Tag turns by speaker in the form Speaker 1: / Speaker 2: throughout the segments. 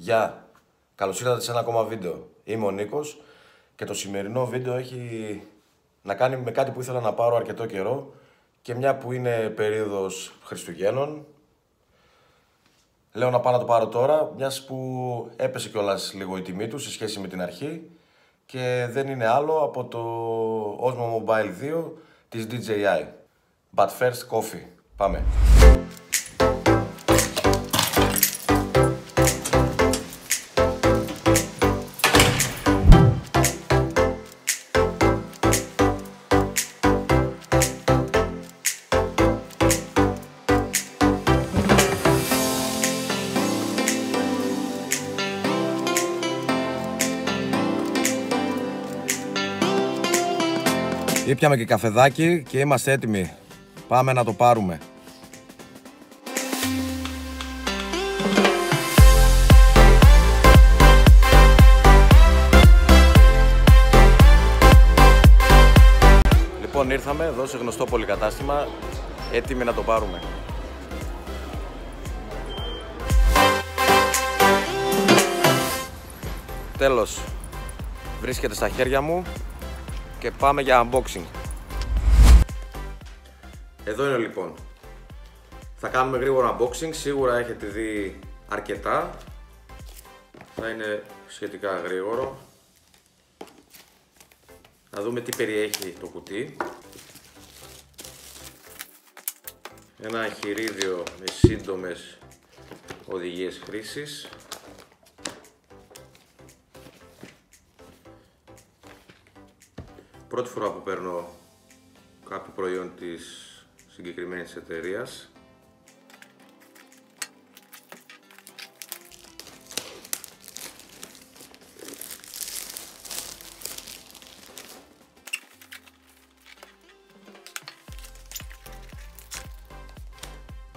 Speaker 1: Γεια! Καλώς ήρθατε σε ένα ακόμα βίντεο. Είμαι ο Νίκος και το σημερινό βίντεο έχει να κάνει με κάτι που ήθελα να πάρω αρκετό καιρό και μια που είναι περίοδος Χριστουγέννων, λέω να πάω να το πάρω τώρα, μιας που έπεσε κιόλας λίγο η τιμή του σε σχέση με την αρχή και δεν είναι άλλο από το Osmo Mobile 2 της DJI. But first coffee. Πάμε! Ήπιαμε και καφεδάκι και είμαστε έτοιμοι. Πάμε να το πάρουμε. Λοιπόν, ήρθαμε εδώ σε γνωστό πολυκατάστημα, έτοιμοι να το πάρουμε. Τέλος, βρίσκεται στα χέρια μου και πάμε για unboxing. Εδώ είναι λοιπόν. Θα κάνουμε γρήγορο unboxing, σίγουρα έχετε δει αρκετά. Θα είναι σχετικά γρήγορο. Να δούμε τι περιέχει το κουτί. Ένα εγχειρίδιο με σύντομες οδηγίες χρήσης. Πρώτη φορά που παίρνω κάποιο προϊόν της συγκεκριμένης εταιρείας.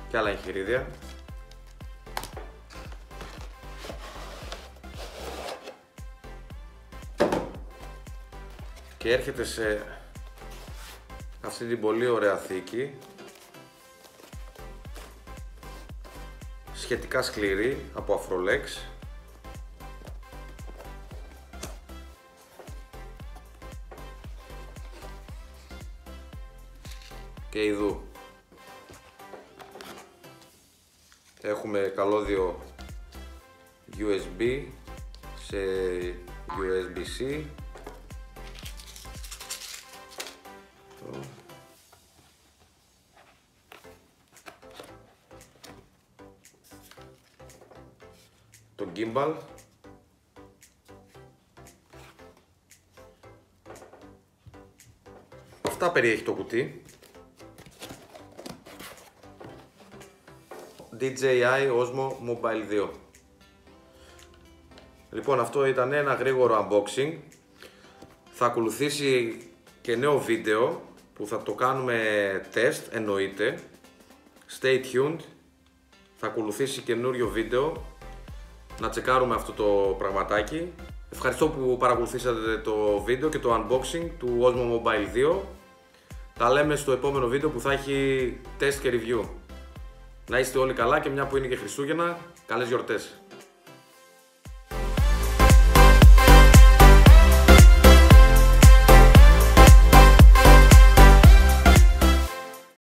Speaker 1: Και άλλα εγχειρίδια. Και έρχεται σε αυτή την πολύ ωραία θήκη, σχετικά σκληρή, από Afrolex. Και ειδού έχουμε καλώδιο USB σε USB-C. Το gimbal, αυτά περιέχει το κουτί. DJI Osmo Mobile 2. Λοιπόν, αυτό ήταν ένα γρήγορο unboxing. Θα ακολουθήσει και νέο βίντεο που θα το κάνουμε τεστ, εννοείται. Stay tuned. Θα ακολουθήσει καινούριο βίντεο. Να τσεκάρουμε αυτό το πραγματάκι. Ευχαριστώ που παρακολουθήσατε το βίντεο και το unboxing του Osmo Mobile 2. Τα λέμε στο επόμενο βίντεο που θα έχει test και review. Να είστε όλοι καλά και μια που είναι και Χριστούγεννα, καλές γιορτές.